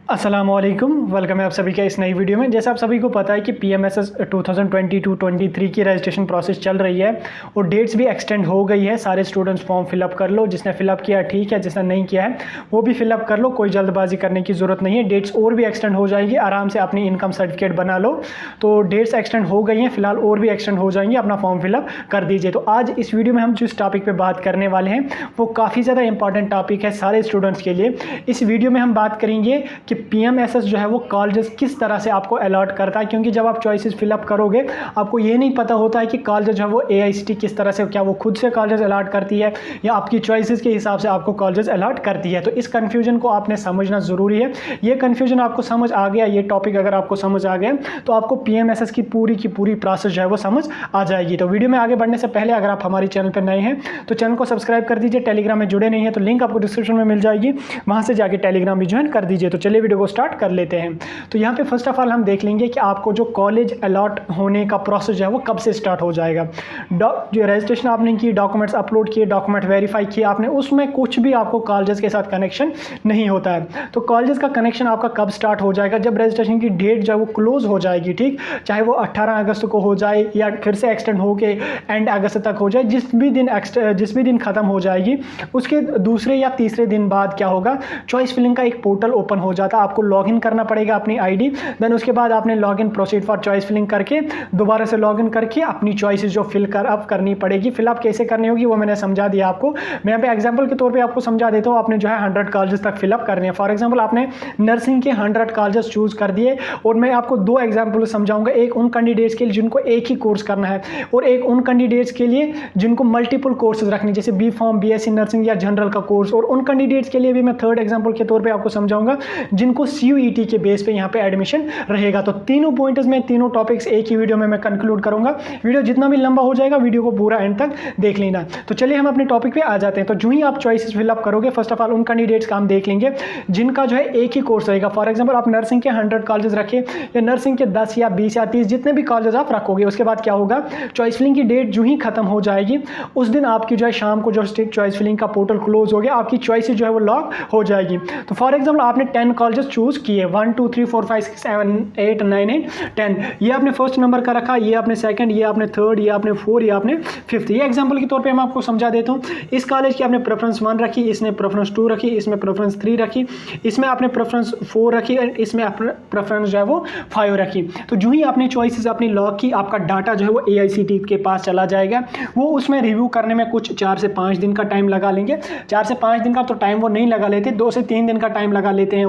अस्सलामुअलैकुम, वेलकम है आप सभी का इस नई वीडियो में। जैसे आप सभी को पता है कि पीएमएसएस 2022-23 की रजिस्ट्रेशन प्रोसेस चल रही है और डेट्स भी एक्सटेंड हो गई है। सारे स्टूडेंट्स फॉर्म फिलअप कर लो, जिसने फिलअप किया ठीक है, जिसने नहीं किया है वो भी फिलअप कर लो, कोई जल्दबाजी करने की ज़रूरत नहीं है। डेट्स और भी एक्सटेंड हो जाएगी, आराम से अपनी इनकम सर्टिफिकेट बना लो। तो डेट्स एक्सटेंड हो गई हैं, फिलहाल और भी एक्सटेंड हो जाएंगी, अपना फॉर्म फिलअप कर दीजिए। तो आज इस वीडियो में हम जिस टॉपिक पर बात करने वाले हैं वो काफ़ी ज़्यादा इंपॉर्टेंट टॉपिक है सारे स्टूडेंट्स के लिए। इस वीडियो में हम बात करेंगे कि पीएमएसएस जो है वो कॉलेजेस किस तरह से आपको अलॉट करता है, क्योंकि जब आप चॉइसेस फिलअप करोगे आपको ये नहीं पता होता है कि कॉलेज जो है वो एआईसीटी किस तरह से, क्या वो खुद से कॉलेजेस अलॉट करती है या आपकी चॉइसेस के हिसाब से आपको कॉलेजेस अलॉट करती है। तो इस कन्फ्यूजन को आपने समझना ज़रूरी है। ये कन्फ्यूजन आपको समझ आ गया, ये टॉपिक अगर आपको समझ आ गया तो आपको पीएमएसएस की पूरी प्रोसेस जो है वो समझ आ जाएगी। तो वीडियो में आगे बढ़ने से पहले अगर आप हमारे चैनल पर नए हैं तो चैनल को सब्सक्राइब कर दीजिए। टेलीग्राम में जुड़े नहीं है तो लिंक आपको डिस्क्रिप्शन में मिल जाएगी, वहाँ से जाके टेलीग्राम भी ज्वाइन कर दीजिए। तो चलिए वीडियो को स्टार्ट कर लेते हैं। तो यहाँ पे फर्स्ट ऑफ ऑल हम देख लेंगे कि आपको जो कॉलेज अलॉट होने का प्रोसेस जो है वो कब से स्टार्ट हो जाएगा। जो रजिस्ट्रेशन आपने की, डॉक्यूमेंट्स अपलोड किए, डॉक्यूमेंट वेरीफाई किए आपने, उसमें कुछ भी आपको कॉलेजेस के साथ कनेक्शन नहीं होता है। तो कॉलेजेस का कनेक्शन आपका कब स्टार्ट हो जाएगा? जब रजिस्ट्रेशन की डेट जो है वो क्लोज हो जाएगी, ठीक, चाहे वो 18 अगस्त को हो जाए या फिर से एक्सटेंड हो के एंड अगस्त तक हो जाए, जिस भी दिन खत्म हो जाएगी उसके दूसरे या तीसरे दिन बाद क्या होगा, चॉइस फिलिंग का एक पोर्टल ओपन हो जाता है। आपको लॉगिन करना पड़ेगा अपनी आईडी, देन उसके बाद आपने login proceed for choice filling करके दोबारा से लॉगिन करके अपनी चॉइसेस जो अप करनी पड़ेगी। फिलअप कैसे करनी होगी वो मैंने समझा दिया आपको। मैं यहाँ पे एग्जांपल के तौर पे आपको समझा देता हूँ। आपने जो है 100 कॉलेजेस तक फिलअप करने हैं। फॉर एग्जांपल आपने नर्सिंग के 100 कॉलेजेस चूज कर दिए और मैं आपको दो एग्जाम्पल समझाऊंगा, एक उन कैंडिडेट्स के लिए जिनको एक ही कोर्स करना है और एक उन कैंडिडेट्स के लिए जिनको मल्टीपल कोर्सेज रखने, जैसे बी फार्म, बीएससी नर्सिंग या जनरल का कोर्स। और उन कैंडिडेट्स के लिए भी मैं थर्ड एग्जाम्पल के तौर पर आपको समझाऊंगा जिनको CUET के बेस पे यहाँ पे एडमिशन रहेगा। तो तीनों पॉइंट्स में, तीनों टॉपिक्स एक ही वीडियो में मैं कंक्लूड करूंगा। वीडियो जितना भी लंबा हो जाएगा वीडियो को पूरा एंड तक देख लेना। तो चलिए हम अपने टॉपिक पे आ जाते हैं। तो जो ही आप चॉइसेस फिलअप करोगे, फर्स्ट ऑफ ऑल उन कैंडिडेट्स का हम देख लेंगे जिनका जो है एक ही कोर्स रहेगा। फॉर एग्जांपल आप नर्सिंग के 100 कॉलेजेस रखे या नर्सिंग के 10 या 20 या 30 जितने भी कॉलेज आप रखोगे, उसके बाद क्या होगा, चॉइस फिलिंग की डेट जो ही खत्म हो जाएगी उस दिन आपकी जो है शाम को जो चॉइस फिलिंग का पोर्टल क्लोज हो गया, आपकी चॉइसेस जो है वो लॉक हो जाएगी। तो फॉर एग्जाम्पल आपने 10 कॉलेजेस चूज किए, 1 2 3 4 5 6 7 8 9 8 10, ये आपने फर्स्ट नंबर का रखा, ये आपने सेकंड, ये आपने थर्ड, ये आपने 4, ये आपने 5th। ये एग्जांपल के तौर पे मैं आपको समझा देता हूँ। इस कॉलेज की आपने प्रेफरेंस 1 रखी, इसने प्रेफरेंस 2 रखी, इसमें प्रेफरेंस 3 रखी, इसमें आपने प्रेफरेंस 4 रखी और इसमें आपने प्रेफरेंस जो है वो 5 रखी। तो जो ही आपने चॉइसेस अपनी लॉक की, आपका डाटा जो है वो AICTE के पास चला जाएगा। वो उसमें रिव्यू करने में कुछ 4 से 5 दिन का टाइम लगा लेंगे। 4 से 5 दिन का तो टाइम वो नहीं लगा लेते, 2 से 3 दिन का टाइम लगा लेते हैं।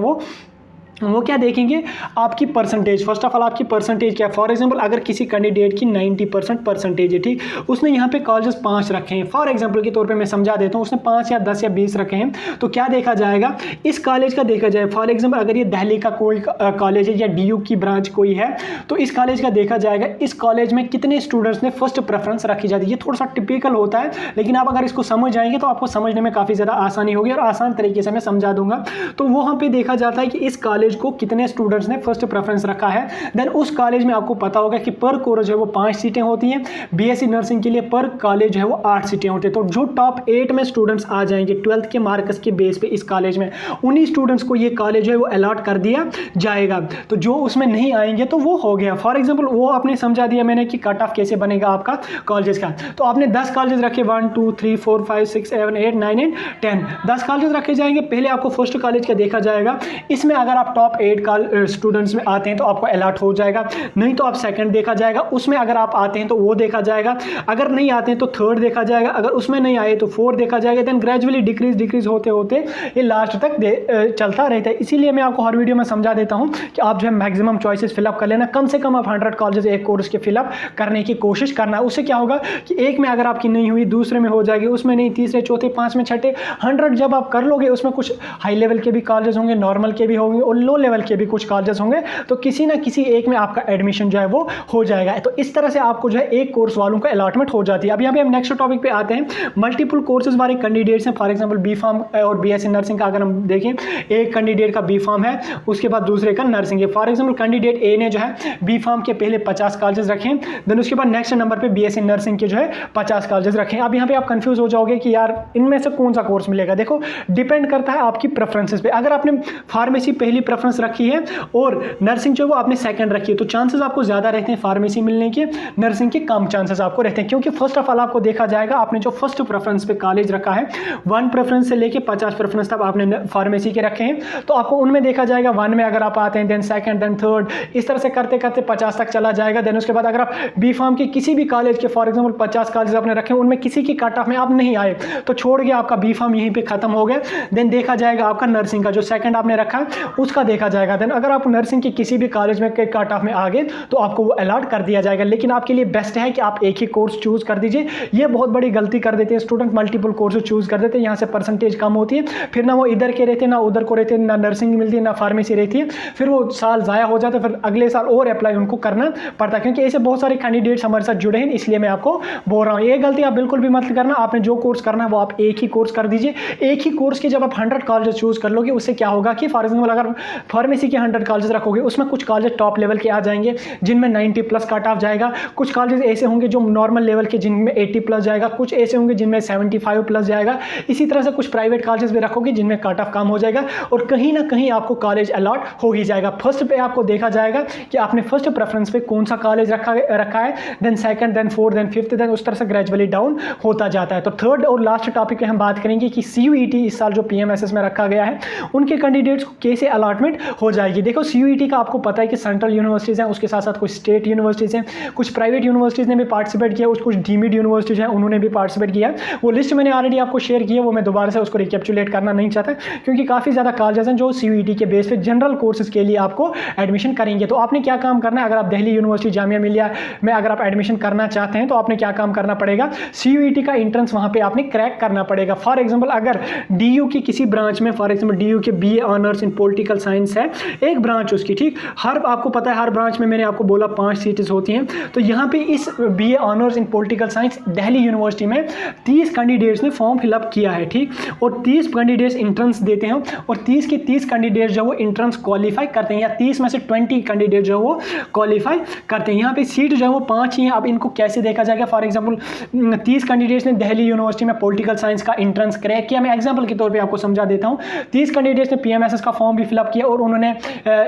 वो क्या देखेंगे, आपकी परसेंटेज। फर्स्ट ऑफ ऑल आपकी परसेंटेज क्या है। फॉर एग्जांपल अगर किसी कैंडिडेट की 90% परसेंटेज है, ठीक, उसने यहाँ पे कॉलेजेस 5 रखे हैं, फॉर एग्जांपल के तौर पे मैं समझा देता हूँ, उसने 5 या 10 या 20 रखे हैं, तो क्या देखा जाएगा, इस कॉलेज का देखा जाए। फॉर एग्जांपल अगर ये दिल्ली का कोई कॉलेज है या DU की ब्रांच कोई है तो इस कॉलेज का देखा जाएगा इस कॉलेज में कितने स्टूडेंट्स ने फर्स्ट प्रेफरेंस रखी जाती है। ये थोड़ा सा टिपिकल होता है, लेकिन आप अगर इसको समझ जाएंगे तो आपको समझने में काफ़ी ज़्यादा आसानी होगी और आसान तरीके से मैं समझा दूंगा। तो वहाँ पर देखा जाता है कि इस कॉलेज को कितने स्टूडेंट्स ने फर्स्ट प्रेफरेंस रखा है। देन उस कॉलेज में आपको पता होगा कि पर कोर्स है वो 5 सीटें होती हैं। BSc नर्सिंग के लिए पर कॉलेज है वो 8 सीटें होती हैं। तो जो टॉप 8 में स्टूडेंट्स आ जाएंगे 12th के मार्क्स के बेस पे इस कॉलेज में, उन्हीं स्टूडेंट्स को ये कॉलेज है वो अलॉट कर दिया जाएगा। तो जो उसमें नहीं आएंगे तो वो हो गया। फॉर एग्जांपल वो आपने समझा दिया मैंने कि कट ऑफ कैसे बनेगा आपका कॉलेजेस का। तो आपने 10 कॉलेज रखे, 1 2 3 4 5 6 7 8 9 8 10, 10 कॉलेज रखे जाएंगे। पहले आपको फर्स्ट कॉलेज का देखा जाएगा, इसमें अगर आप टॉप 8 स्टूडेंट्स में आते हैं तो आपको अलॉट हो जाएगा, नहीं तो आप सेकंड देखा जाएगा। उसमें अगर आप आते हैं तो वो देखा जाएगा, अगर नहीं आते हैं तो थर्ड देखा जाएगा, अगर उसमें नहीं आए तो 4 देखा जाएगा। देन ग्रेजुअली डिक्रीज होते होते ये लास्ट तक चलता रहता है। इसीलिए मैं आपको हर वीडियो में समझा देता हूं कि आप जो है मैक्सिमम चॉइसेस फिलअप कर लेना। कम से कम आप 100 कॉलेजेस एक कोर्स के फिलअप करने की कोशिश करना। उससे क्या होगा कि एक में अगर आपकी नहीं हुई दूसरे में हो जाएगी, उसमें नहीं तीसरे चौथे 5 में छठे 100 जब आप कर लोगे उसमें कुछ हाई लेवल के भी कॉलेज होंगे, नॉर्मल के भी होंगे और लो लेवल के भी कुछ कॉलेजेस होंगे। तो किसी ना किसी एक में आपका एडमिशन जो है वो हो जाएगा। तो इस तरह से आपको जो है एक कोर्स वालों को अलॉटमेंट हो जाती है। अब यहाँ पे हम नेक्स्ट टॉपिक पे आते हैं। मल्टीपल कोर्सेज वाले कैंडिडेट्स हैं। फॉर एग्जांपल बी फार्म और BSc नर्सिंग का अगर हम देखें, एक कैंडिडेट का बी फार्म है, उसके बाद दूसरे का नर्सिंग है। फॉर एग्जांपल कैंडिडेट ए ने जो है बी फार्म के पहले 50 कॉलेजेस रखे हैं, देन उसके बाद नेक्स्ट नंबर पे BSc नर्सिंग के जो है 50 कॉलेजेस रखे हैं। अब यहाँ पे आप कंफ्यूज हो जाओगे कि यार इनमें से कौन सा कोर्स मिलेगा। देखो डिपेंड करता है आपकी प्रेफरेंसेस पे। अगर आपने फार्मेसी पहली प्रेफरेंस रखी है और नर्सिंग जो है वो आपने सेकंड रखी है, तो चांसेस आपको ज़्यादा रहते हैं फार्मेसी मिलने के, नर्सिंग के कम चांसेस आपको रहते हैं, क्योंकि फर्स्ट ऑफ ऑल आपको देखा जाएगा आपने जो फर्स्ट प्रेफरेंस पे कॉलेज रखा है 1 प्रेफरेंस से लेके 50 प्रेफरेंस तक आपने फार्मेसी के रखे हैं, तो आपको उनमें देखा जाएगा 1 में अगर आप आते हैं, देन सेकंड, देन थर्ड, इस तरह से करते करते 50 तक चला जाएगा। देन उसके बाद अगर आप बी फार्म के किसी भी कॉलेज के फॉर एग्जाम्पल 50 कॉलेज आपने रखे, उनमें किसी की कट ऑफ में आप नहीं आए तो छोड़ गया, आपका बी फार्म यहीं पे खत्म हो गया। देन देखा जाएगा आपका नर्सिंग का जो सेकंड आपने रखा है उसका देखा जाएगा। देन अगर आप नर्सिंग के किसी भी कॉलेज में कट ऑफ में आ गए तो आपको वो अलॉट कर दिया जाएगा, लेकिन आपके लिए बेस्ट है कि आप एक ही कोर्स चूज कर दीजिए। ये बहुत बड़ी गलती कर देते हैं स्टूडेंट, मल्टीपल कोर्स चूज कर देते हैं, यहाँ से परसेंटेज कम होती है, फिर ना वो इधर के रहते हैं ना उधर को रहते हैं, ना नर्सिंग मिलती है ना फार्मेसी रहती है, फिर वो साल ज़ाया हो जाता है, फिर अगले साल और अप्लाई उनको करना पड़ता है, क्योंकि ऐसे बहुत सारे कैंडिडेट्स हमारे साथ जुड़े हैं, इसलिए मैं आपको बोल रहा हूँ ये गलती आप बिल्कुल भी मत करना। आपने जो कोर्स करना है वो आप एक ही कोर्स कर दीजिए। एक ही कोर्स के जब आप 100 कॉलेज चूज कर लोगे उससे क्या होगा कि फॉर एग्जाम्पल अगर फार्मेसी के 100 कॉलेज रखोगे उसमें कुछ कॉलेज टॉप लेवल के आ जाएंगे जिनमें 90+ कट ऑफ जाएगा, कुछ कॉलेज ऐसे होंगे जो नॉर्मल लेवल के जिनमें 80+ जाएगा, कुछ ऐसे होंगे जिनमें 75+ जाएगा। इसी तरह से कुछ प्राइवेट कॉलेज भी रखोगे जिनमें कट ऑफ कम हो जाएगा और कहीं ना कहीं आपको कॉलेज अलॉट हो ही जाएगा। फर्स्ट पे आपको देखा जाएगा कि आपने फर्स्ट प्रेफरेंस पे कौन सा कॉलेज रखा है, then second, then fourth, then fifth, then उस तरह से ग्रेजुअली डाउन होता जाता है। तो थर्ड और लास्ट टॉपिक पे हम बात करेंगे कि CUET इस साल जो PMSS में रखा गया है उनके कैंडिडेट्स को कैसे अलॉटमेंट हो जाएगी। देखो CUET का आपको पता है कि सेंट्रल यूनिवर्सिटीज़ हैं, उसके साथ साथ कुछ स्टेट यूनिवर्सिटीज़ हैं, कुछ प्राइवेट यूनिवर्सिटीज़ ने भी पार्टिसिपेट किया, कुछ डीम्ड यूनिवर्सिटीज़ हैं उन्होंने भी पार्टिसिपेट किया। वो लिस्ट मैंने ऑलरेडी आपको शेयर की है, वो मैं दोबारा से उसको रिकैप्चुलेट करना नहीं चाहता क्योंकि काफ़ी ज़्यादा कॉलेजेस हैं जो CUET के बेस पे जनरल कोर्सेज के लिए आपको एडमिशन करेंगे। तो आपने क्या काम करना है, अगर आप दिल्ली यूनिवर्सिटी जामिया मिलिया में अगर आप एडमिशन करना चाहते हैं तो आपने क्या काम करना पड़ेगा, CUET का एंट्रेंस वहाँ पे आपने क्रैक करना पड़ेगा। फॉर एग्जाम्पल अगर DU की किसी ब्रांच में, फॉर एग्जाम्पल DU के BA honours in political science है एक ब्रांच उसकी, ठीक, हर आपको पता है हर ब्रांच में मैंने आपको बोला 5 सीट्स होती हैं, तो यहाँ पे इस BA honours in political science Delhi university में 30 कैंडिडेट्स ने फॉर्म फिलअप किया है, ठीक, और 30 कैंडिडेट्स एंट्रेंस देते हैं और 30 के 30 कैंडिडेट्स जो वो एंट्रेंस क्वालिफाई करते हैं या 30 में से 20 कैंडिडेट जो वो क्वालिफाई करते हैं। यहाँ पे सीट जो है वो 5 ही हैं। अब इनको कैसे देखा जाएगा, फॉर एग्जाम्पल 30 कैंडिडेट्स ने दिल्ली यूनिवर्सिटी में पॉलिटिकल साइंस का एंट्रेंस क्रैक किया, मैं एग्जाम्पल के तौर पर आपको समझा देता हूँ। 30 कैंडिडेट्स ने PMSS का फॉर्म भी फिलअप किया और उन्होंने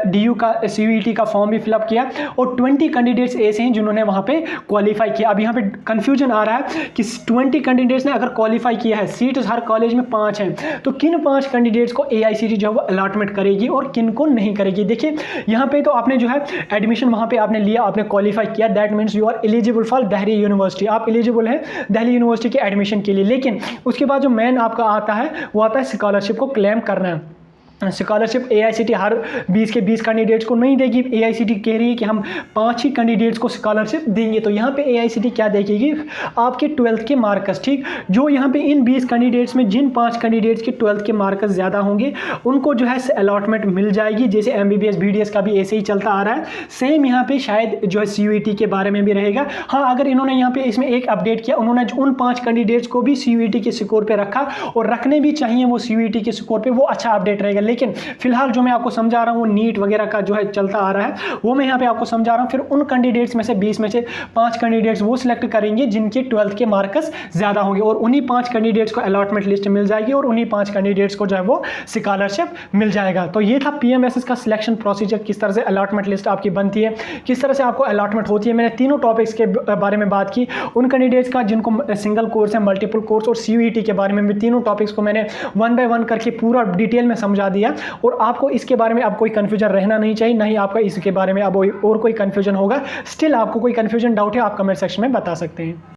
DU का CUET का फॉर्म भी फिलअप किया और 20 कैंडिडेट्स ऐसे हैं जिन्होंने वहाँ पे क्वालिफाई किया। अब यहाँ पे कंफ्यूजन आ रहा है कि 20 कैंडिडेट्स ने अगर क्वालिफाई किया है, सीट हर कॉलेज में 5 हैं, तो किन 5 कैंडिडेट्स को AICTE जो है वो अलॉटमेंट करेगी और किन को नहीं करेगी। देखिए यहाँ पे तो आपने जो है एडमिशन वहाँ पे आपने लिया, आपने क्वालिफाई किया, that means you are eligible for Delhi University, आप एलिजिबल हैं दिल्ली यूनिवर्सिटी के एडमिशन के लिए। लेकिन उसके बाद जो मेन आपका आता है वो आता है स्कॉलरशिप को क्लेम करना है। स्कॉलरशिप AICTE हर 20 के 20 कैंडिडेट्स को नहीं देगी। AICTE कह रही है कि हम 5 ही कैंडिडेट्स को स्कॉलरशिप देंगे। तो यहाँ पे AICTE क्या देखेगी, आपके 12th के मार्क्स, ठीक, जो यहाँ पे इन 20 कैंडिडेट्स में जिन 5 कैंडिडेट्स के 12th के मार्क्स ज़्यादा होंगे उनको जो है अलॉटमेंट मिल जाएगी। जैसे MBBS BDS का भी ऐसे ही चलता आ रहा है, सेम यहाँ पे शायद जो है CUET के बारे में भी रहेगा। हाँ, अगर इन्होंने यहाँ पे इसमें एक अपडेट किया, उन्होंने उन 5 कैंडिडेट्स को भी CUET के स्कोर पे रखा और रखने भी चाहिए वो CUET के स्कोर पे, वो अच्छा अपडेट रहेगा। लेकिन फिलहाल जो मैं आपको समझा रहा हूँ वो नीट वगैरह का जो है चलता आ रहा है, वो मैं यहाँ पे आपको समझा रहा हूँ। फिर उन कैंडिडेट्स में से 20 में से 5 कैंडिडेट्स वो सिलेक्ट करेंगे जिनके 12th के मार्क्स ज़्यादा होंगे और उन्हीं 5 कैंडिडेट्स को अलॉटमेंट लिस्ट मिल जाएगी और उन्हीं 5 कैंडिडेट्स को जो है वो स्कॉलरशिप मिल जाएगा। तो ये था PMSS का सिलेक्शन प्रोसीजर, किस तरह से अलॉटमेंट लिस्ट आपकी बनती है, किस तरह से आपको अलॉटमेंट होती है। मैंने तीनों टॉपिक्स के बारे में बात की, उन कैंडिडेट्स का जिनको सिंगल कोर्स है, मल्टीपल कोर्स और CUET के बारे में भी तीनों टॉपिक्स को मैंने 1 बाय 1 करके पूरा डिटेल में समझा दिया। और आपको इसके बारे में अब कोई कंफ्यूजन रहना नहीं चाहिए, नहीं आपका इसके बारे में अब और कोई कंफ्यूजन होगा। स्टिल आपको कोई कंफ्यूजन डाउट है आप कमेंट सेक्शन में बता सकते हैं।